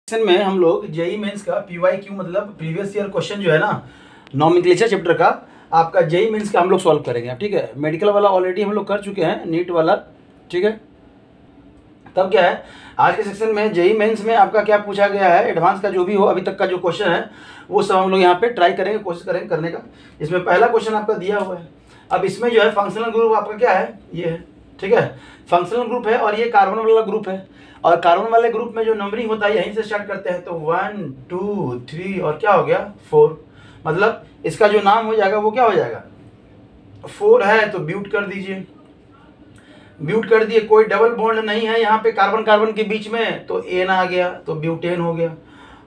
Section में हम लोग जेई मेंस का PYQ मतलब प्रीवियस ईयर क्वेश्चन जो है ना नॉमेनक्लेचर चैप्टर का आपका जेई मेंस का हम लोग सॉल्व करेंगे। ठीक है, मेडिकल वाला ऑलरेडी हम लोग कर चुके हैं, नीट वाला। ठीक है, तब क्या है आज के सेक्शन में जेई मेंस में आपका क्या पूछा गया है, एडवांस का जो भी हो अभी तक का जो क्वेश्चन है वो सब हम लोग यहाँ पे ट्राई करेंगे, कोशिश करेंगे करने का। इसमें पहला क्वेश्चन आपका दिया हुआ है। अब इसमें जो है फंक्शनल ग्रुप आपका क्या है, ये है। ठीक है, फंक्शनल ग्रुप है और ये कार्बन वाला ग्रुप है। और कार्बन वाले ग्रुप में जो नंबरिंग होता है यहीं से स्टार्ट करते हैं, तो 1 2 3 और क्या हो गया 4। मतलब इसका जो नाम हो जाएगा वो क्या हो जाएगा, 4 है तो ब्यूट कर दीजिए, ब्यूट कर दिए। कोई डबल बॉन्ड नहीं है यहाँ पे कार्बन कार्बन के बीच में, तो एन आ गया तो ब्यूटेन हो गया।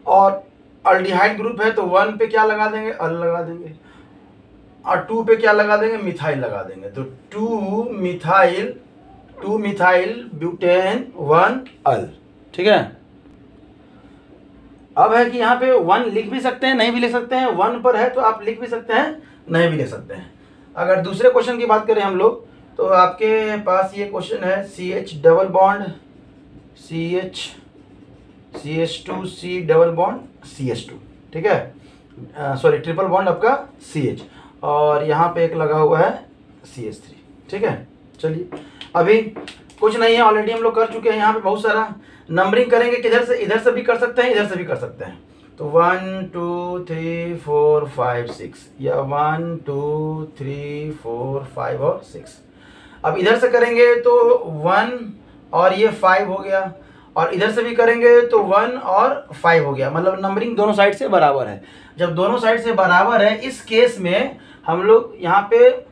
और अल्डिहाइड ग्रुप है तो 1 पे क्या लगा देंगे, अल लगा देंगे, और 2 पे क्या लगा देंगे, मिथाइल लगा देंगे, तो 2 मिथाइल ब्यूटेन 1 अल। ठीक है, अब है कि यहाँ पे 1 लिख भी सकते हैं, नहीं भी लिख सकते हैं। 1 पर है तो आप लिख भी सकते हैं, नहीं भी लिख सकते हैं। अगर दूसरे क्वेश्चन की बात करें हम लोग, तो आपके पास ये क्वेश्चन है CH double bond CH2C double bond CH2। ठीक है, सॉरी ट्रिपल बॉन्ड आपका CH, और यहाँ पे एक लगा हुआ है CH3। ठीक है, चलिए अभी कुछ नहीं है, ऑलरेडी हम लोग कर चुके हैं। यहाँ पे बहुत सारा नंबरिंग करेंगे, किधर से, इधर से भी कर सकते हैं, इधर से भी कर सकते हैं। तो 1 2 3 4 5 6 या 1 2 3 4 5 और 6। अब इधर से करेंगे तो 1 और ये 5 हो गया, और इधर से भी करेंगे तो 1 और 5 हो गया। मतलब नंबरिंग दोनों साइड से बराबर है। जब दोनों साइड से बराबर है, इस केस में हम लोग यहाँ पे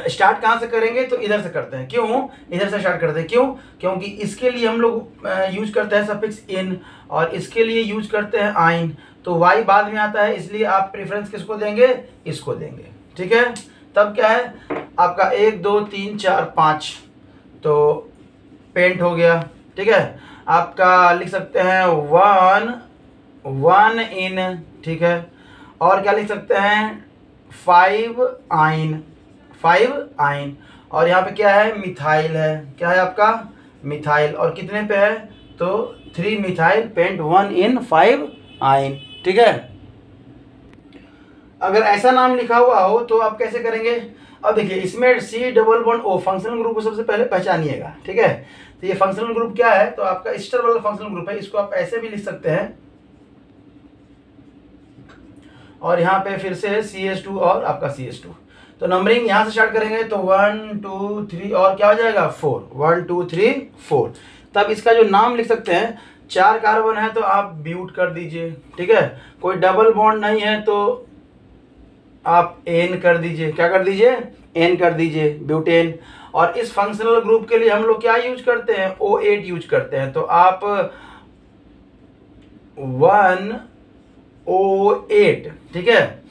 स्टार्ट कहाँ से करेंगे, तो इधर से करते हैं। क्यों इधर से स्टार्ट करते हैं, क्यों, क्योंकि इसके लिए हम लोग यूज करते हैं सफिक्स इन, और इसके लिए यूज करते हैं आइन, तो वाई बाद में आता है, इसलिए आप प्रेफरेंस किसको देंगे, इसको देंगे। ठीक है, तब क्या है आपका 1 2 3 4 5 तो पेंट हो गया। ठीक है, आपका लिख सकते हैं 1 इन। ठीक है, और क्या लिख सकते हैं 5 आइन, और यहाँ पे क्या है मिथाइल है, क्या है आपका मिथाइल, और कितने पे है तो 3 मिथाइल पेंट 1 इन 5 आइन। ठीक है, अगर ऐसा नाम लिखा हुआ हो तो आप कैसे करेंगे। अब देखिए इसमें C double bond O functional group को सबसे पहले पहचानिएगा। ठीक है, तो ये फंक्शनल ग्रुप क्या है, तो आपका एस्टर वाला फंक्शनल ग्रुप है, इसको आप ऐसे भी लिख सकते हैं, और यहाँ पे फिर से CH2 और आपका CH2। तो नंबरिंग यहाँ से स्टार्ट करेंगे तो 1 2 3 और क्या हो जाएगा 4, 1 2 3 4। तब इसका जो नाम लिख सकते हैं, 4 कार्बन है तो आप ब्यूट कर दीजिए। ठीक है, कोई डबल बॉन्ड नहीं है तो आप एन कर दीजिए, क्या कर दीजिए, एन कर दीजिए, ब्यूटेन। और इस फंक्शनल ग्रुप के लिए हम लोग क्या यूज करते हैं, O8 यूज करते हैं, तो आप 1O8। ठीक है,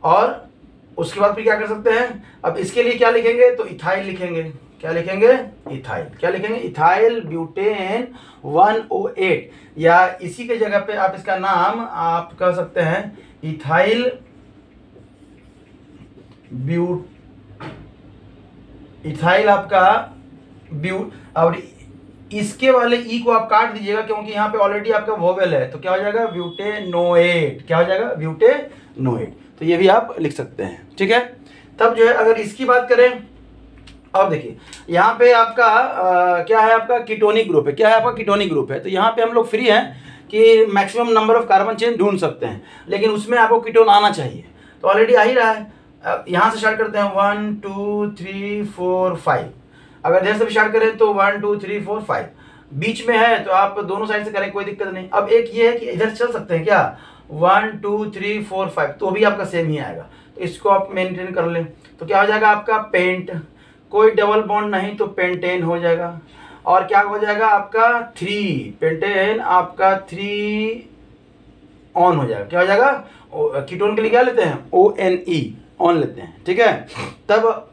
और उसके बाद फिर क्या कर सकते हैं, अब इसके लिए क्या लिखेंगे तो इथाइल लिखेंगे, क्या लिखेंगे इथाइल, क्या लिखेंगे इथाइल ब्यूटेन 1O8, या इसी के जगह पे आप इसका नाम आप कह सकते हैं इथाइल इथाइल आपका ब्यूट। और इसके वाले ई को आप काट दीजिएगा क्योंकि यहाँ पे ऑलरेडी आपका वोवेल है, तो क्या हो जाएगा ब्यूटेनोएट, क्या हो जाएगा ब्यूटेनोएट। तो ये भी आप लिख सकते हैं। ठीक है, तब जो है अगर इसकी बात करें, अब देखिए यहाँ पे आपका क्या है, आपका कीटोनिक ग्रुप है, क्या है आपका कीटोनिक ग्रुप है। तो यहाँ पे हम लोग फ्री हैं कि maximum number of carbon chain ढूंढ सकते हैं, लेकिन उसमें आपको कीटोन आना चाहिए, तो ऑलरेडी आ ही रहा है। यहाँ से स्टार्ट करते हैं 1 2 3 4 5। अगर इधर से भी स्टार्ट करें तो 1 2 3 4 5, बीच में है तो आप दोनों साइड से करें, कोई दिक्कत नहीं। अब एक ये है कि इधर चल सकते हैं क्या, 1 2 3 4 5, तो भी आपका सेम ही आएगा, तो इसको आप मेंटेन कर लें। तो क्या हो जाएगा आपका पेंट, कोई डबल बॉन्ड नहीं तो पेंटेन हो जाएगा, और क्या हो जाएगा आपका 3 पेंटेन आपका 3 ऑन हो जाएगा, क्या हो जाएगा कीटोन के लिए क्या लेते हैं ONE ऑन लेते हैं। ठीक है, तब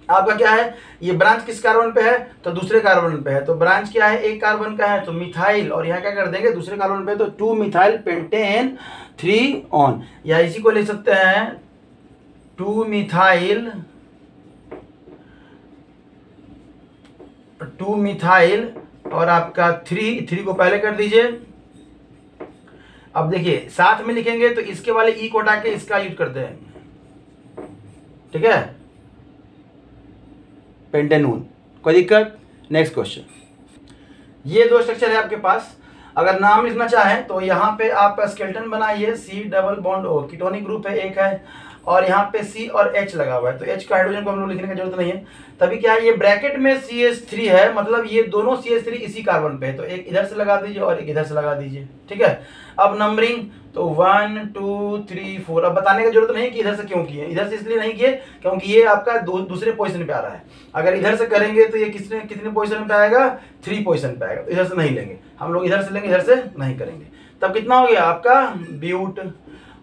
आपका क्या है, ये ब्रांच किस कार्बन पे है, तो दूसरे कार्बन पे है, तो ब्रांच क्या है एक कार्बन का है तो मिथाइल, और यहाँ क्या कर देंगे दूसरे कार्बन पे, तो 2 मिथाइल पेंटेन 3 ऑन, या इसी को लिख सकते हैं 2 मिथाइल और आपका 3 को पहले कर दीजिए अब देखिए साथ में लिखेंगे तो इसके वाले ई को हटा के इसका यूज करते हैं, ठीक है, पेंटेनून। कोई दिक्कत? Next question. ये दो स्ट्रक्चर है आपके पास। अगर नाम लिखना चाहें तो यहाँ पे आप स्केलेटन बनाइए, C double bond O, ketonic group है एक है, और यहाँ पे सी और एच लगा हुआ है, तो एच का हाइड्रोजन को हम लोग लिखने की जरूरत नहीं है। तभी क्या है, ये ब्रैकेट में CH3 है, मतलब ये दोनों CH3 इसी कार्बन पे है, तो एक इधर से लगा दीजिए और एक इधर से लगा दीजिए, ठीक है। अब नंबरिंग तो 1 2 3 4। अब बताने की जरूरत नहीं कि इधर से क्यों किए, इधर से इसलिए नहीं किए क्योंकि ये आपका दूसरे पोजीशन पे आ रहा है। अगर इधर से करेंगे तो ये कितने पोजीशन पे आएगा, 3 पोजीशन पे आएगा, तो इधर से नहीं लेंगे हम लोग, इधर से लेंगे, इधर से नहीं करेंगे। तब कितना हो गया आपका ब्यूट,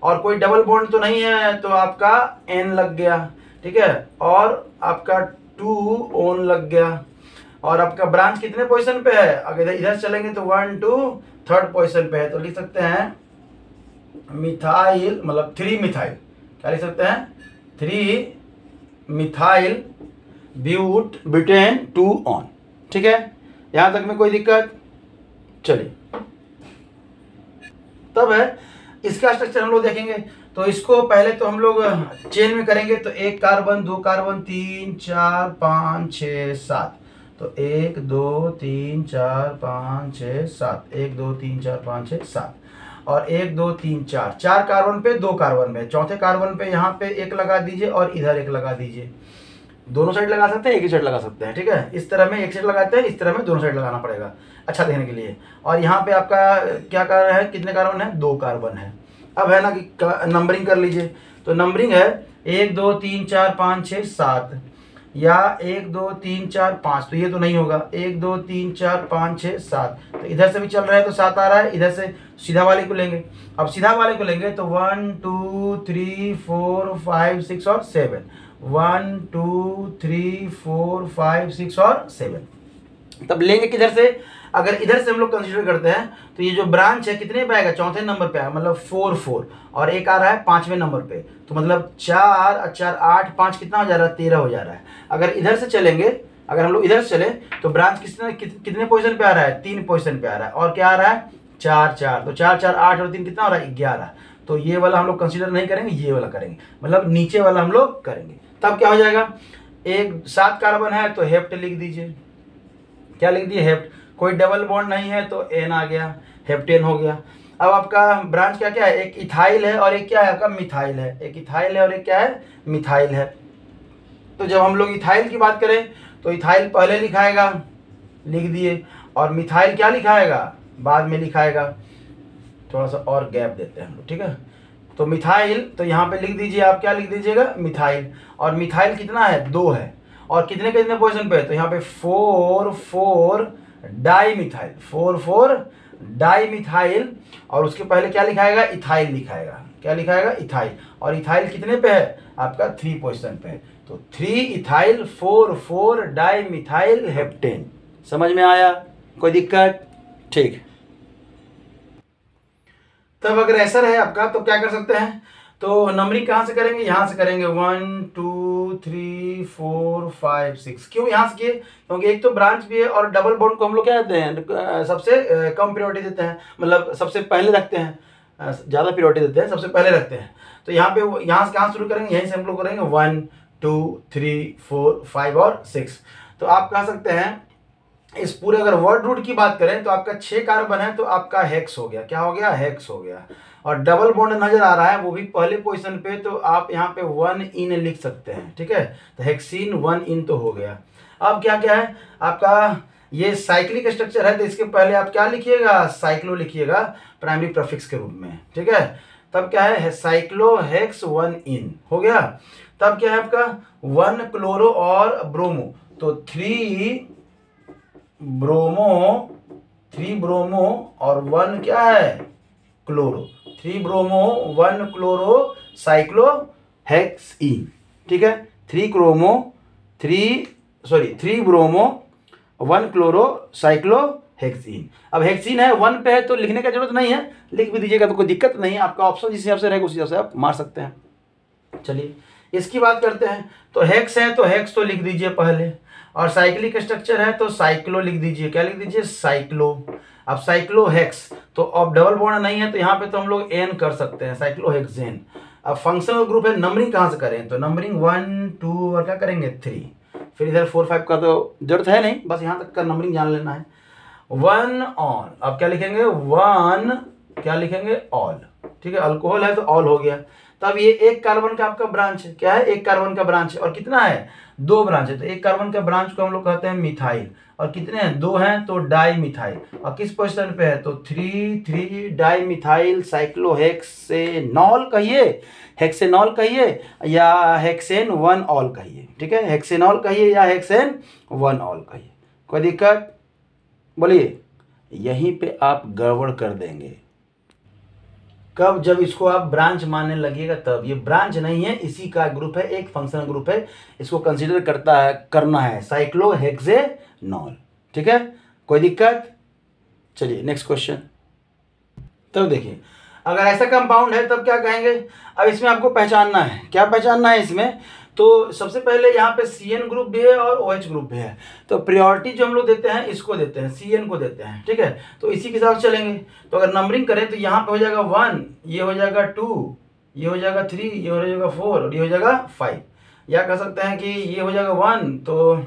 और कोई डबल बॉन्ड तो नहीं है तो आपका N लग गया, ठीक है, और आपका 2 ओन लग गया। और आपका ब्रांच कितने पोजीशन पे है, अगर इधर चलेंगे तो 1 2 3rd पोजीशन पे है, तो लिख सकते हैं मिथाइल, मतलब 3 मिथाइल, क्या लिख सकते हैं, 3 मिथाइल ब्यूटेन 2 ऑन, ठीक है। यहां तक में कोई दिक्कत? चलिए, तब है इसका स्ट्रक्चर हम लोग देखेंगे। तो इसको पहले तो हम लोग चेन में करेंगे, तो 1 कार्बन 2 कार्बन 3 4 5 6 7, तो 1 2 3 4 5 6 7, 1 2 3 4 5 6 7, और 1 2 3 4 कार्बन पे 2 कार्बन में, चौथे कार्बन पे यहाँ पे 1 लगा दीजिए और इधर 1 लगा दीजिए। दोनों साइड लगा सकते हैं, एक ही साइड लगा सकते हैं, ठीक है। इस तरह में एक साइड लगाते हैं, इस तरह में दोनों साइड लगाना पड़ेगा अच्छा देखने के लिए। और यहाँ पे आपका क्या कार्बन है, कितने कार्बन है, 2 कार्बन है। अब है ना कि नंबरिंग कर लीजिए, तो नंबरिंग है 1 2 3 4 5 6 7, या 1 2 3 4 5, तो ये तो नहीं होगा, 1 2 3 4 5 6 7, तो इधर से भी चल रहा है तो 7 आ रहा है, इधर से सीधा वाले को लेंगे। अब सीधा वाले को लेंगे तो 1 2 3 4 5 6 और 7, 1 2 3 4 5 6 और 7। तब लेंगे किधर से, अगर इधर से हम लोग कंसीडर करते हैं तो ये जो ब्रांच है कितने पे आएगा, चौथे नंबर पे आएगा, मतलब 4 4, और एक आ रहा है 5वें नंबर पे, तो मतलब 4 4 8 5 कितना हो जा रहा है, 13 हो जा रहा है। अगर इधर से चलेंगे, अगर हम लोग इधर से चले तो ब्रांच कितने पोजीशन पे आ रहा है, 3 पोजीशन पे आ रहा है, और क्या आ रहा है 4 4, तो 4 4 8 और 3 कितना हो रहा है 11, तो ये वाला हम लोग कंसीडर नहीं करेंगे, ये वाला करेंगे, मतलब नीचे वाला हम लोग करेंगे। तब क्या हो जाएगा, एक 7 कार्बन है तो हेप्ट लिख दीजिए, क्या लिख दिए, हेप्ट। कोई डबल बॉन्ड नहीं है तो N आ गया, हेप्टेन हो गया। अब आपका ब्रांच क्या क्या है, एक इथाइल है और एक क्या है आपका मिथाइल है, एक इथाइल है और एक क्या है मिथाइल है। तो जब हम लोग इथाइल की बात करें तो इथाइल पहले लिखाएगा, लिख दिए, और मिथाइल क्या लिखाएगा, बाद में लिखाएगा, थोड़ा सा और गैप देते हैं हम लोग, ठीक है। तो मिथाइल, तो यहाँ पे लिख दीजिए, आप क्या लिख दीजिएगा, मिथाइल। और मिथाइल कितना है, 2 है, और कितने कितने पोजीशन पे है, तो यहाँ पे 4 4 डाई मिथाइल, 4 4 डाई मिथाइल, और उसके पहले क्या लिखाएगा, इथाइल लिखाएगा, क्या लिखाएगा, इथाइल। और इथाइल कितने पे है आपका, 3 पोजीशन पे है, तो 3 इथाइल 4 4 डाई मिथाइल हेप्टेन। समझ में आया, कोई दिक्कत? ठीक। तब अगर ऐसा रहे आपका तो क्या कर सकते हैं, तो नंबरिंग कहाँ से करेंगे, यहाँ से करेंगे, 1 2 3 4 5 6। क्यों यहाँ से किए, क्योंकि एक तो ब्रांच भी है, और डबल बॉन्ड को हम लोग क्या देते हैं, सबसे कम प्रायोरिटी देते हैं, मतलब सबसे पहले रखते हैं, ज़्यादा प्रायोरिटी देते हैं, सबसे पहले रखते हैं। तो यहाँ पे यहाँ से कहाँ शुरू करेंगे, यहीं से हम लोग करेंगे 1 2 3 4 5 और 6। तो आप कह सकते हैं इस पूरे अगर वर्ड रूट की बात करें तो आपका 6 कार्बन है तो आपका हेक्स हो गया, क्या हो गया, हेक्स हो गया। और डबल बॉन्ड नजर आ रहा है वो भी पहले पोजीशन पे, तो आप यहाँ पे 1 इन लिख सकते हैं, ठीक है। तो हेक्सीन 1 इन तो हो गया। अब क्या क्या है आपका, ये साइक्लिक स्ट्रक्चर है तो इसके पहले आप क्या लिखिएगा, साइक्लो लिखिएगा प्राइमरी प्रीफिक्स के रूप में, ठीक है। तब क्या है, साइक्लो हेक्स 1 इन हो गया। तब क्या है आपका 1 क्लोरो और ब्रोमो, तो 3 ब्रोमो और 1 क्या है, chloro, 3 bromo 1 chloro cyclo hexene, ठीक है। 3 ब्रोमो 1 क्लोरो साइक्लो हेक्सीन। अब हेक्सीन है 1 पे है तो लिखने का जरूरत नहीं है, लिख भी दीजिएगा तो कोई दिक्कत नहीं है, आपका ऑप्शन जिस हिसाब से रहेगा उस हिसाब से आप मार सकते हैं। चलिए इसकी बात करते हैं, तो हेक्स है तो हेक्स तो लिख दीजिए पहले, और साइक्लिक स्ट्रक्चर है तो साइक्लो लिख दीजिए, क्या लिख दीजिए, साइक्लो। अब साइक्लोहेक्स, तो अब डबल बॉन्ड नहीं है तो यहाँ पे तो हम लोग एन कर सकते हैं, साइक्लोहेक्सेन। अब फंक्शनल ग्रुप है, नंबरिंग कहाँ से करें, तो नंबरिंग 1 2 और क्या करेंगे 3, फिर इधर 4 5 का तो जरूरत है नहीं, बस यहाँ तक का नंबरिंग जान लेना है। 1 ऑन, अब क्या लिखेंगे 1, क्या लिखेंगे ऑल, ठीक है, अल्कोहल है तो ऑल हो गया। तब ये एक कार्बन का आपका ब्रांच है, क्या है, एक कार्बन का ब्रांच है, और कितना है 2 ब्रांच है, तो एक कार्बन का ब्रांच को हम लोग कहते हैं मिथाइल, और कितने हैं 2 हैं तो डाई मिथाइल, और किस पोजीशन पे है तो 3 डाई मिथाइल साइक्लोहेक्सेनॉल कहिए, हेक्सेनॉल कहिए या हेक्सेन 1 ऑल कहिए, ठीक है, हेक्सेनॉल कहिए या हेक्सेन 1 ऑल कहिए, कोई दिक्कत, बोलिए। यहीं पे आप गड़बड़ कर देंगे, कब, जब इसको आप ब्रांच मानने लगेगा तब। ये ब्रांच नहीं है, इसी का ग्रुप है, एक फंक्शनल ग्रुप है, इसको कंसीडर करना है साइक्लोहेक्सेनॉल, ठीक है, कोई दिक्कत। चलिए नेक्स्ट क्वेश्चन। तब देखिए अगर ऐसा कंपाउंड है तब क्या कहेंगे। अब इसमें आपको पहचानना है, क्या पहचानना है इसमें, तो सबसे पहले यहाँ पे CN ग्रुप भी है और OH ग्रुप भी है, तो प्रायोरिटी जो हम लोग देते हैं इसको देते हैं, CN को देते हैं, ठीक है, तो इसी के हिसाब से चलेंगे। तो अगर नंबरिंग करें तो यहाँ पे हो जाएगा 1, ये हो जाएगा 2, ये हो जाएगा 3, ये हो जाएगा 4 और ये हो जाएगा 5, या कह सकते हैं कि ये हो जाएगा 1 तो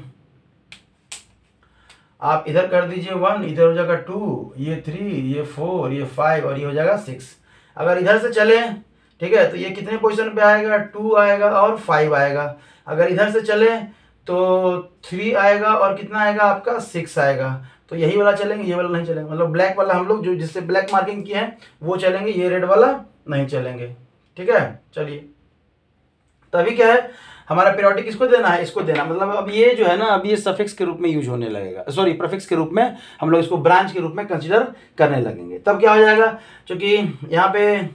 आप इधर कर दीजिए 1, इधर हो जाएगा 2, ये 3, ये 4, ये 5 और ये हो जाएगा 6। अगर इधर से चले, ठीक है, तो ये कितने पोजीशन पे आएगा 2 आएगा और 5 आएगा। अगर इधर से चले तो 3 आएगा और कितना आएगा आपका 6 आएगा। तो यही वाला चलेंगे, ये वाला नहीं चलेंगे, मतलब ब्लैक वाला हम लोग जो जिससे ब्लैक मार्किंग किए हैं वो चलेंगे, ये रेड वाला नहीं चलेंगे, ठीक है। चलिए तभी क्या है, हमारा पीरियोडिक किसको देना है, इसको देना, मतलब अब ये जो है ना, अब ये सफिक्स के रूप में यूज होने लगेगा, सॉरी प्रीफिक्स के रूप में, हम लोग इसको ब्रांच के रूप में कंसीडर करने लगेंगे। तब क्या हो जाएगा, क्योंकि यहाँ पे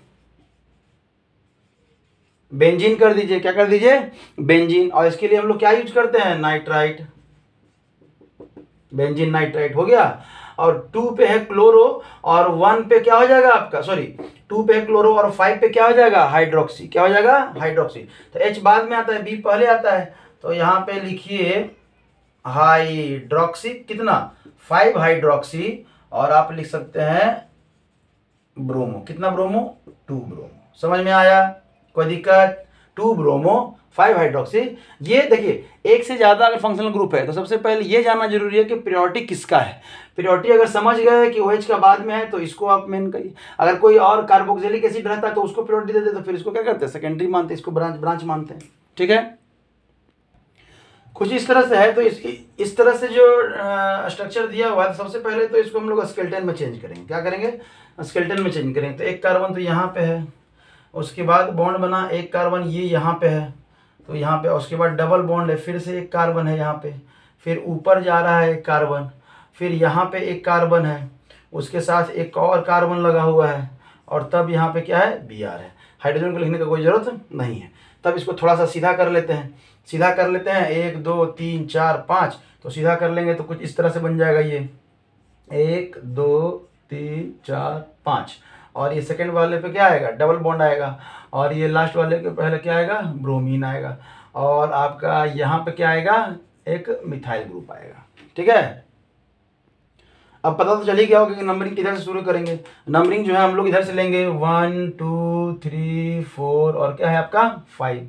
बेंजीन कर दीजिए, क्या कर दीजिए बेंजीन, और इसके लिए हम लोग क्या यूज करते हैं नाइट्राइट, बेंजीन नाइट्राइट हो गया। और 2 पे है क्लोरो और 1 पे क्या हो जाएगा आपका, सॉरी 2 पे है क्लोरो और 5 पे क्या हो जाएगा हाइड्रोक्सी, क्या हो जाएगा हाइड्रोक्सी। तो H बाद में आता है, B पहले आता है, तो यहाँ पे लिखिए हाइड्रोक्सी, कितना 5 हाइड्रोक्सी, और आप लिख सकते हैं ब्रोमो, कितना ब्रोमो 2 ब्रोमो, समझ में आया, कोई दिक्कत, 2 ब्रोमो 5 हाइड्रोक्सी। ये देखिए एक से ज़्यादा अगर फंक्शनल ग्रुप है तो सबसे पहले ये जानना जरूरी है कि पीरियोडिक किसका है। पीरियोडिक अगर समझ गए कि OH का बाद में है तो इसको आप मेन करिए। अगर कोई और कार्बोक्सिलिक एसिड रहता है तो उसको पीरियोडिक देते, तो फिर इसको क्या करते हैं सेकेंडरी मानते हैं, इसको ब्रांच मानते हैं, ठीक है। कुछ इस तरह से है, तो इस तरह से जो स्ट्रक्चर दिया हुआ है, तो सबसे पहले तो इसको हम लोग स्केलेटन में चेंज करेंगे, क्या करेंगे स्केलेटन में चेंज करेंगे। तो एक कार्बन तो यहाँ पे है, उसके बाद बॉन्ड बना, एक कार्बन ये यहाँ पे है, तो यहाँ पे, उसके बाद डबल बॉन्ड है, फिर से एक कार्बन है यहाँ पे, फिर ऊपर जा रहा है एक कार्बन, फिर यहाँ पे एक कार्बन है, उसके साथ एक और कार्बन लगा हुआ है, और तब यहाँ पे क्या है Br है। हाइड्रोजन को लिखने का कोई ज़रूरत नहीं है। तब इसको थोड़ा सा सीधा कर लेते हैं, सीधा कर लेते हैं 1 2 3 4 5, तो सीधा कर लेंगे तो कुछ इस तरह से बन जाएगा, ये 1 2 3 4 5, और ये सेकंड वाले पे क्या आएगा डबल बॉन्ड आएगा, और ये लास्ट वाले के पहले क्या आएगा ब्रोमीन आएगा, और आपका यहाँ पे क्या आएगा एक मिथाइल ग्रुप आएगा, ठीक है। अब पता तो चल ही गया होगा कि नंबरिंग किधर से शुरू करेंगे। नंबरिंग जो है हम लोग इधर से लेंगे 1 2 3 4 और क्या है आपका 5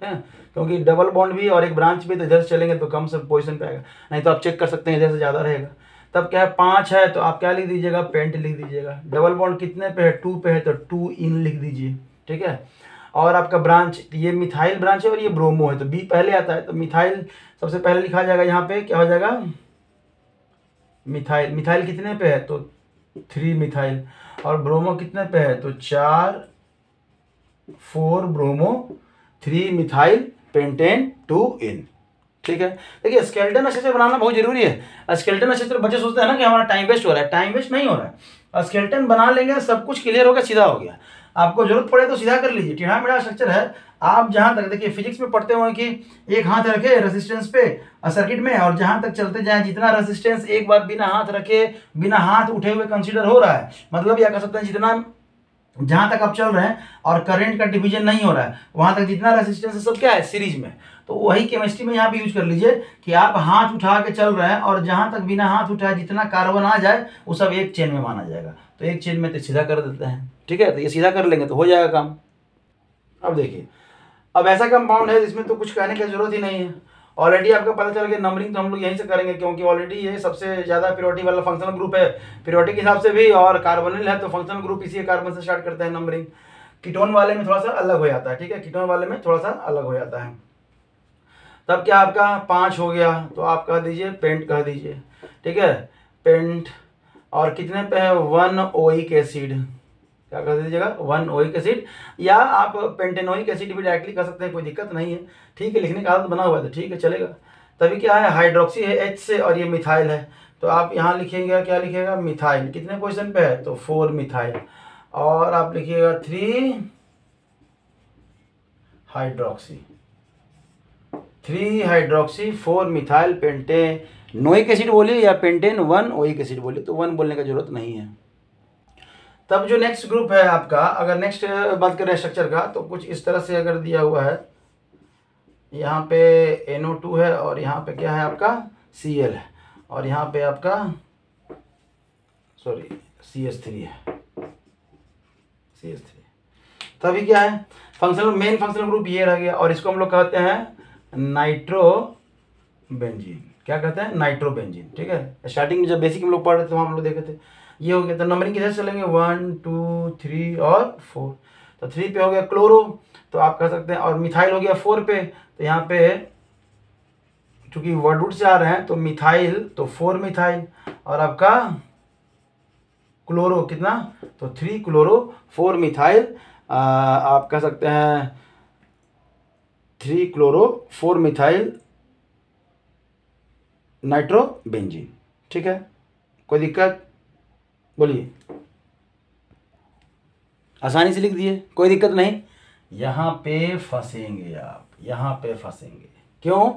है, क्योंकि डबल बॉन्ड भी और एक ब्रांच भी, तो इधर से चलेंगे तो कम से पोजीशन पे आएगा, नहीं तो आप चेक कर सकते हैं इधर से ज़्यादा रहेगा। तब क्या है 5 है तो आप क्या लिख दीजिएगा पेंट लिख दीजिएगा। डबल बॉन्ड कितने पे है 2 पे है तो 2 इन लिख दीजिए, ठीक है। और आपका ब्रांच ये मिथाइल ब्रांच है और ये ब्रोमो है, तो B पहले आता है, तो मिथाइल सबसे पहले लिखा जाएगा, यहाँ पे क्या हो जाएगा मिथाइल। मिथाइल कितने पे है तो 3 मिथाइल, और ब्रोमो कितने पे है तो 4 ब्रोमो 3 मिथाइल पेंटेन 2 इन, ठीक है। देखिए स्केलेटन अच्छे से बनाना बहुत जरूरी है। स्केलेटन अच्छे से, बच्चे सोचते हैं ना कि हमारा टाइम वेस्ट हो रहा है, टाइम वेस्ट नहीं हो रहा है। स्केलेटन बना लेंगे सब कुछ क्लियर हो गया, सीधा हो गया। आपको जरूरत पड़े तो सीधा कर लीजिए, टेढ़ा मेढ़ा स्ट्रक्चर है। आप जहां तक देखिए फिजिक्स में पढ़ते हो कि एक हाथ रखे रेजिस्टेंस पे सर्किट में, और जहां तक चलते जाएं जितना रेजिस्टेंस एक बार बिना हाथ रखे बिना हाथ उठे हुए कंसीडर हो रहा है, मतलब या कह सकते हैं जितना जहां तक आप चल रहे हैं और करंट का डिवीजन नहीं हो रहा है वहां तक जितना रेजिस्टेंस है सब क्या है सीरीज में। तो वही केमिस्ट्री में यहाँ पे यूज कर लीजिए कि आप हाथ उठा के चल रहे हैं और जहाँ तक बिना हाथ उठाए जितना कार्बन आ जाए वो सब एक चेन में माना जाएगा। तो एक चेन में तो सीधा कर देते हैं, ठीक है। तो ये सीधा कर लेंगे तो हो जाएगा काम। अब देखिए, अब ऐसा कंपाउंड है जिसमें तो कुछ कहने की जरूरत ही नहीं है, ऑलरेडी आपका पता चल गया। नंबरिंग तो हम लोग यहीं से करेंगे क्योंकि ऑलरेडी ये सबसे ज़्यादा प्योरिटी वाला फंक्शनल ग्रुप है प्योरिटी के हिसाब से भी, और कार्बोनिल है तो फंक्शनल ग्रुप इसी कार्बन से स्टार्ट करते हैं नंबरिंग। कीटोन वाले में थोड़ा सा अलग हो जाता है, ठीक है, कीटोन वाले में थोड़ा सा अलग हो जाता है। तब क्या आपका 5 हो गया, तो आप कह दीजिए पेंट कह दीजिए, ठीक है, पेंट। और कितने पे है 1 ओइक एसिड, क्या कर दीजिएगा 1 ओइक एसिड, या आप पेंटेनोइक एसिड भी डायरेक्टली कर सकते हैं, कोई दिक्कत नहीं है, ठीक है। लिखने का आदत बना हुआ है तो ठीक है चलेगा। तभी क्या है हाइड्रोक्सी है H से और ये मिथाइल है, तो आप यहाँ लिखेंगे क्या लिखेगा मिथाइल, कितने पोजीशन पे है तो 4 मिथाइल, और आप लिखिएगा 3 हाइड्रोक्सी 4 मिथाइल पेंटेनोइक एसिड बोलिए या पेंटेन 1 ओइक एसिड बोलिए, तो 1 बोलने का जरूरत नहीं है। तब जो नेक्स्ट ग्रुप है आपका, अगर नेक्स्ट बात करें स्ट्रक्चर का, तो कुछ इस तरह से अगर दिया हुआ है, यहाँ पे NO2 है और यहाँ पे क्या है आपका Cl है, और यहाँ पे आपका CH3 है, CH3। तभी क्या है फंक्शनल मेन फंक्शनल ग्रुप ये रह गया, और इसको हम लोग कहते हैं नाइट्रोबेंजीन। क्या कहते हैं नाइट्रोबेंजीन, ठीक है। स्टार्टिंग में जब बेसिक हम लोग पढ़ रहे थे वहाँ हम लोग देखे थे, ये हो गया। तो नंबरिंग किधर चलेंगे 1 2 3 और 4, तो 3 पे हो गया क्लोरो, तो आप कह सकते हैं, और मिथाइल हो गया 4 पे, तो यहाँ पे चूंकि वर्ड रूट से आ रहे हैं तो मिथाइल तो 4 मिथाइल, और आपका क्लोरो कितना तो 3 क्लोरो 4 मिथाइल, आप कह सकते हैं 3 क्लोरो 4 मिथाइल नाइट्रोबेंजीन, ठीक है। कोई दिक्कत बोलिए, आसानी से लिख दिए, कोई दिक्कत नहीं। यहाँ पे फंसेंगे आप, यहाँ पे फंसेंगे क्यों?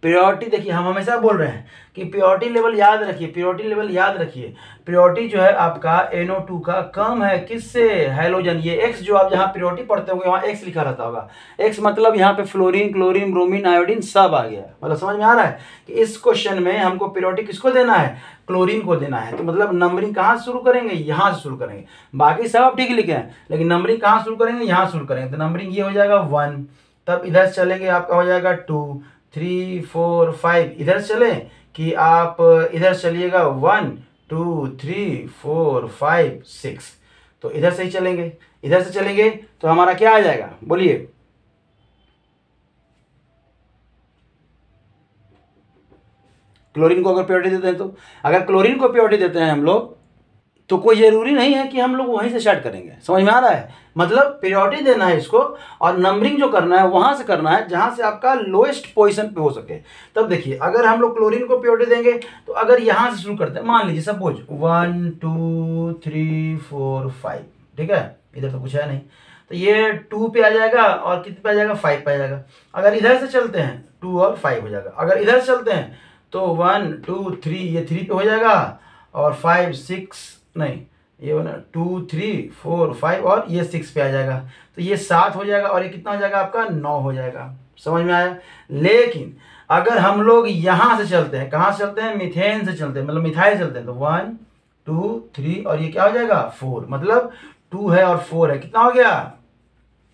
प्योरिटी देखिए, हम हमेशा बोल रहे हैं कि प्योरिटी लेवल याद रखिए, प्योरिटी लेवल याद रखिए। प्योरिटी जो है आपका NO2 का कम है किससे हैलोजन, ये X जो आप जहाँ प्योरिटी पढ़ते होंगे वहाँ X लिखा रहता होगा, X मतलब यहाँ पे फ्लोरीन क्लोरीन ब्रोमीन आयोडीन सब आ गया। मतलब समझ में आ रहा है कि इस क्वेश्चन में हमको प्योरिटी किसको देना है, क्लोरीन को देना है। तो मतलब नंबरिंग कहाँ से शुरू करेंगे, यहाँ से शुरू करेंगे। बाकी सब आप ठीक लिखे हैं, लेकिन नंबरिंग कहाँ शुरू करेंगे, यहाँ शुरू करेंगे। तो नंबरिंग ये हो जाएगा 1, तब इधर चलेंगे आपका हो जाएगा 2 3 4 5, इधर चले कि आप इधर चलिएगा 1 2 3 4 5 6, तो इधर से ही चलेंगे। इधर से चलेंगे तो हमारा क्या आ जाएगा बोलिए, क्लोरीन को अगर प्योरिटी देते हैं, तो अगर क्लोरीन को प्योरिटी देते हैं हम लोग, तो कोई ज़रूरी नहीं है कि हम लोग वहीं से स्टार्ट करेंगे। समझ में आ रहा है, मतलब प्योरिटी देना है इसको, और नंबरिंग जो करना है वहां से करना है जहां से आपका लोएस्ट पोजीशन पे हो सके। तब देखिए, अगर हम लोग क्लोरीन को प्योरिटी देंगे तो अगर यहां से शुरू करते हैं, मान लीजिए सपोज 1 2 3 4 5, ठीक है, इधर तो कुछ है नहीं, तो ये 2 पे आ जाएगा और कितने पे आ जाएगा 5 पे आ जाएगा। अगर इधर से चलते हैं 2 और 5 हो जाएगा, अगर इधर से चलते हैं तो 1 2 3 ये 3 पे हो जाएगा, और 5 6 नहीं, ये बना 2 3 4 5 और ये 6 पे आ जाएगा, तो ये 7 हो जाएगा, और ये कितना हो जाएगा आपका 9 हो जाएगा। समझ में आया। लेकिन अगर हम लोग यहाँ से चलते हैं, कहाँ से चलते हैं, मीथेन से चलते हैं, मतलब मिथाइल चलते हैं, तो 1 2 3 और ये क्या हो जाएगा 4, मतलब 2 है और 4 है, कितना हो गया,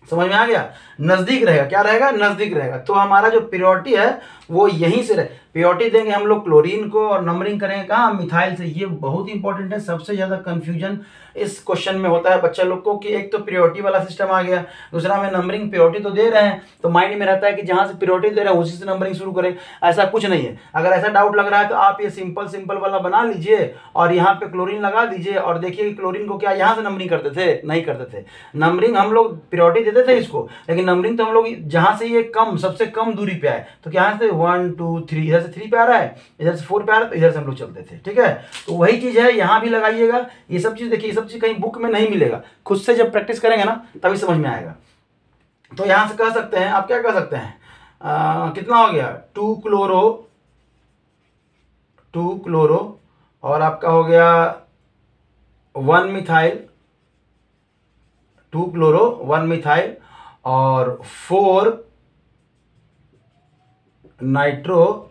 समझ में आ गया। नजदीक रहेगा, क्या रहेगा, नजदीक रहेगा। तो हमारा जो प्योरिटी है वो यहीं से रहे। प्योरिटी देंगे हम लोग क्लोरीन को और नंबरिंग करेंगे कहाँ, मिथाइल से। ये बहुत इंपॉर्टेंट है, सबसे ज्यादा कंफ्यूजन इस क्वेश्चन में होता है बच्चा लोग को कि एक तो प्योरिटी वाला सिस्टम आ गया, दूसरा में नंबरिंग प्योरिटी तो दे रहे हैं, तो माइंड में रहता है कि जहां से प्योरिटी दे रहे हैं उसी से नंबरिंग शुरू करें। ऐसा कुछ नहीं है। अगर ऐसा डाउट लग रहा है तो आप ये सिंपल वाला बना लीजिए और यहाँ पे क्लोरीन लगा दीजिए, और देखिए कि क्लोरीन को क्या यहाँ से नंबरिंग करते थे, नहीं करते थे। नंबरिंग हम लोग प्योरिटी देते थे इसको, लेकिन नंबरिंग तो हम लोग जहां से ये कम सबसे कम दूरी पे आए, तो क्या से 1 2 3, इधर से 3 पे आ रहा है, इधर से 4 पे आ रहा है, तो इधर से हम लोग चलते थे, ठीक है। तो वही चीज है, यहाँ भी लगाइएगा। ये सब चीज देखिए, ये सब चीज कहीं बुक में नहीं मिलेगा, खुद से जब प्रैक्टिस करेंगे ना तभी समझ में आएगा। तो यहां से कह सकते हैं, आप क्या कह सकते हैं, कितना हो गया 2 क्लोरो और आपका हो गया 1 मिथाइल, 2 क्लोरो 1 मिथाइल और 4 नाइट्रोबेंजीन,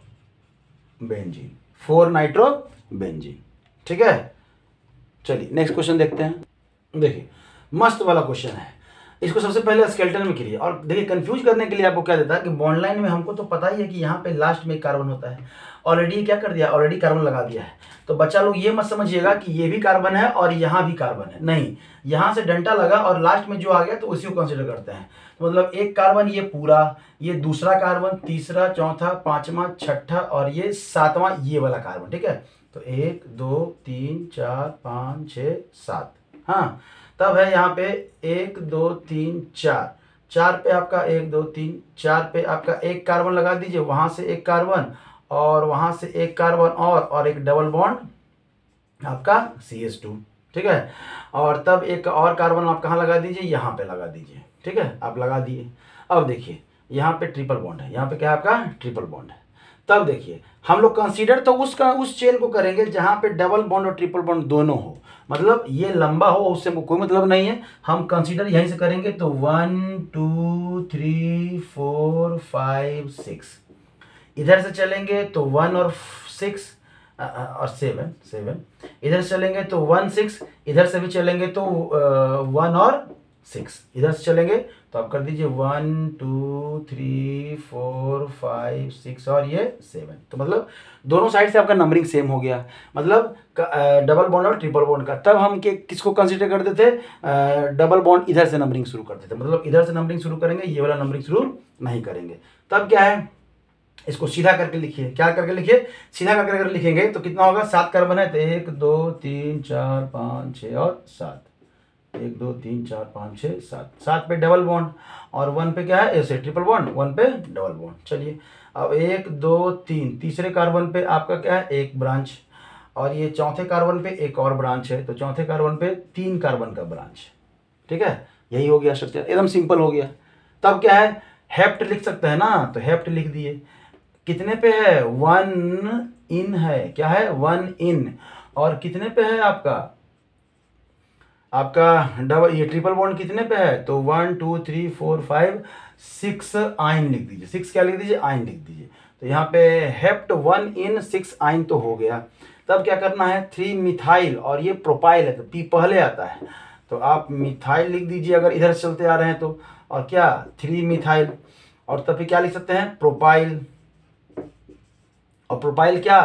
4 नाइट्रोबेंजीन। ठीक है, चलिए नेक्स्ट क्वेश्चन देखते हैं। देखिए मस्त वाला क्वेश्चन है, इसको सबसे पहले स्केलेटन में करिए। और देखिए कंफ्यूज करने के लिए आपको क्या देता है कि बॉन्ड लाइन में हमको तो पता ही है कि यहाँ पे लास्ट में कार्बन होता है, ऑलरेडी क्या कर दिया, ऑलरेडी कार्बन लगा दिया है। तो बच्चा लोग ये मत समझिएगा कि ये भी कार्बन है और यहाँ भी कार्बन है, नहीं, यहाँ से डंटा लगा और लास्ट में जो आ गया तो उसी को कंसिडर करते हैं। तो मतलब एक कार्बन ये पूरा, ये दूसरा कार्बन, तीसरा, चौथा, पांचवा, छठा और ये सातवां ये वाला कार्बन। ठीक है, तो 1 2 3 4 5 6 7, हाँ तब है यहाँ पे 1 2 3 4, 4 पे आपका 1 2 3 4 पे आपका एक कार्बन लगा दीजिए, वहां से एक कार्बन और वहां से एक कार्बन और एक डबल बॉन्ड आपका CH2। ठीक है, और तब एक और कार्बन आप कहाँ लगा दीजिए, यहाँ पे लगा दीजिए। ठीक है, आप लगा दिए। अब देखिए यहाँ पे ट्रिपल बॉन्ड है, यहाँ पे क्या है आपका ट्रिपल बॉन्ड है। तब देखिए हम लोग कंसीडर तो उस चेन को करेंगे जहाँ पे डबल बॉन्ड और ट्रिपल बॉन्ड दोनों हो, मतलब ये लंबा हो, उससे कोई मतलब नहीं है, हम कंसीडर यहीं से करेंगे। तो 1 2 3 4 5 6, इधर से चलेंगे तो 1 और 6 और 7, इधर से चलेंगे तो 1 6, इधर से भी चलेंगे तो 1 और 6, इधर से चलेंगे तो आप कर दीजिए 1 2 3 4 5 6 और ये 7। तो मतलब दोनों साइड से आपका नंबरिंग सेम हो गया, मतलब डबल बॉन्ड और ट्रिपल बॉन्ड का। तब हम किसको कंसीडर करते थे, डबल बॉन्ड इधर से नंबरिंग शुरू करते थे, मतलब इधर से नंबरिंग शुरू करेंगे, ये वाला नंबरिंग शुरू नहीं करेंगे। तब क्या है, इसको सीधा करके लिखिए, क्या करके लिखिए, सीधा करके अगर लिखेंगे तो कितना होगा, 7 कार्बन है तो 1 2 3 4 5 6 और 7, 1 2 3 4 5 6 7, 7 पे डबल बॉन्ड और 1 पे क्या है, ऐसे ट्रिपल बॉन्ड, 1 पे डबल बॉन्ड। चलिए अब 1 2 3, तीसरे कार्बन पे आपका क्या है, एक ब्रांच, और ये चौथे कार्बन पे एक और ब्रांच है, तो चौथे कार्बन पे 3 कार्बन का ब्रांच। ठीक है, यही हो गया स्ट्रक्चर, एकदम सिंपल हो गया। तब क्या है, हेप्ट लिख सकते हैं ना, तो हेप्ट लिख दिए, कितने पे है, 1 इन है, क्या है 1 इन, और कितने पे है आपका डबल ये ट्रिपल बॉन्ड कितने पे है, तो 1 2 3 4 5 6 आइन लिख दीजिए, 6 क्या लिख दीजिए, आइन लिख दीजिए। तो यहाँ पे हेप्ट 1 इन 6 आइन तो हो गया। तब क्या करना है, 3 मिथाइल, और ये प्रोपाइल है तो पी पहले आता है, तो आप मिथाइल लिख दीजिए अगर इधर चलते आ रहे हैं तो, और क्या 3 मिथाइल, और तब फिर क्या लिख सकते हैं, प्रोपाइल, और प्रोपाइल क्या,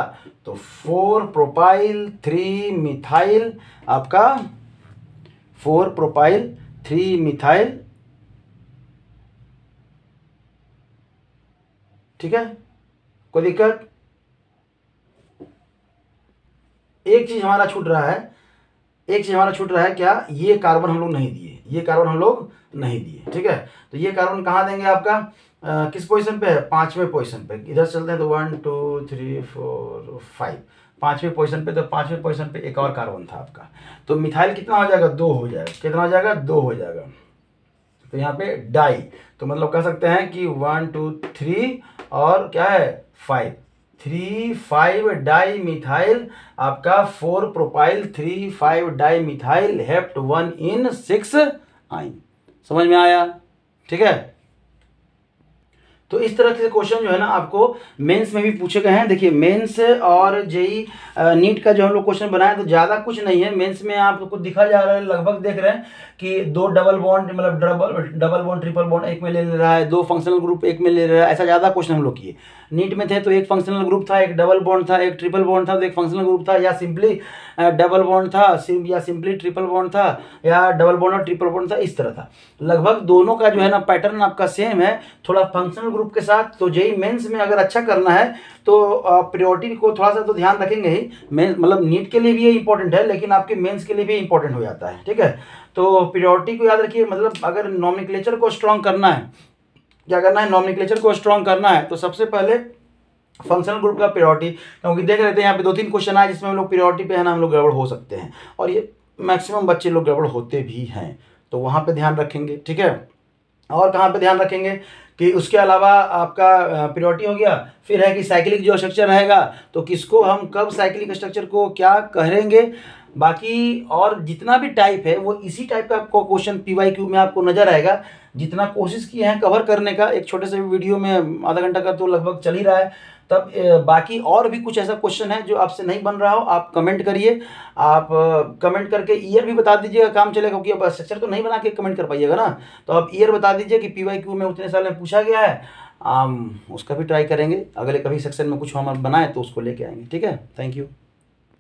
तो 4 प्रोपाइल 3 मिथाइल, आपका 4 प्रोपाइल 3 मिथाइल। ठीक है, कोई दिक्कत, एक चीज हमारा छूट रहा है, एक चीज हमारा छूट रहा है, क्या, ये कार्बन हम लोग नहीं दिए, ये कार्बन हम लोग नहीं दिए। ठीक है, तो ये कार्बन कहाँ देंगे आपका, किस पोजीशन पे है, 5वें पोजीशन पे। इधर चलते हैं तो 1 2 3 4 5, 5वें पोजीशन पे, तो 5वें पोजीशन पे एक और कार्बन था आपका, तो मिथाइल कितना हो जाएगा, 2 हो जाएगा, कितना हो जाएगा, 2 हो जाएगा। तो यहाँ पे डाई, तो मतलब कह सकते हैं कि 1 2 3 और क्या है 5, 3 5 डाई मिथाइल, आपका 4 प्रोपाइल 3 5 डाई मिथाइल, हेप्ट 1 इन 6 आइन। समझ में आया, ठीक है। तो इस तरह के क्वेश्चन जो है ना आपको मेंस में भी पूछे गए हैं। देखिए मेंस और जेई नीट का जो हम लोग क्वेश्चन बनाए तो ज़्यादा कुछ नहीं है। मेंस में आपको दिखा जा रहा है, लगभग देख रहे हैं कि 2 डबल बॉन्ड, मतलब डबल बॉन्ड ट्रिपल बॉन्ड एक में ले रहा है, 2 फंक्शनल ग्रुप एक में ले रहा है, ऐसा ज़्यादा क्वेश्चन हम लोग किए। नीट में थे तो एक फंक्शनल ग्रुप था, एक डबल बॉन्ड था, एक ट्रिपल बॉन्ड था, तो एक फंक्शनल ग्रुप था, या सिंपली डबल बॉन्ड था, या सिंपली ट्रिपल बॉन्ड था, या डबल बॉन्ड और ट्रिपल बॉन्ड था, इस तरह था। लगभग दोनों का जो है ना पैटर्न आपका सेम है, थोड़ा फंक्शनल ग्रुप के साथ। तो जेई मेंस में अगर अच्छा करना है तो प्रायोरिटी को थोड़ा सा तो ध्यान रखेंगे ही। मेंस मतलब नीट के लिए भी ये इंपॉर्टेंट है, लेकिन आपके मेंस के लिए भी इंपॉर्टेंट हो जाता है, ठीक है। तो प्रायोरिटी को याद रखिए, मतलब अगर नॉमेनक्लेचर को स्ट्रॉन्ग करना है, क्या करना है, नॉमेनक्लेचर को स्ट्रॉन्ग करना है, तो सबसे पहले फंक्शनल ग्रुप का प्रायोरिटी, क्योंकि देख रहे थे यहाँ पे 2-3 क्वेश्चन आए जिसमें हम लोग प्रायोरिटी पे है ना हम लोग गड़बड़ हो सकते हैं, और ये मैक्सिमम बच्चे लोग गड़बड़ होते भी हैं, तो वहाँ पे ध्यान रखेंगे, ठीक है। और कहाँ पे ध्यान रखेंगे कि उसके अलावा आपका प्रायोरिटी हो गया, फिर है कि साइक्लिक जो स्ट्रक्चर रहेगा तो किसको हम कब साइक्लिक स्ट्रक्चर को क्या कहेंगे, बाकी और जितना भी टाइप है वो इसी टाइप का आपको क्वेश्चन PYQ में आपको नजर आएगा। जितना कोशिश किए हैं कवर करने का, एक छोटे से वीडियो में आधा घंटा का तो लगभग चल ही रहा है। तब बाकी और भी कुछ ऐसा क्वेश्चन है जो आपसे नहीं बन रहा हो, आप कमेंट करिए। आप कमेंट करके ईयर भी बता दीजिएगा, काम चलेगा, क्योंकि अब स्ट्रक्चर तो नहीं बना के कमेंट कर पाइएगा ना। तो आप ईयर बता दीजिए कि PYQ में उतने साल में पूछा गया है, उसका भी ट्राई करेंगे। अगले कभी सेक्शन में कुछ हम बनाए तो उसको लेके आएंगे। ठीक है, थैंक यू।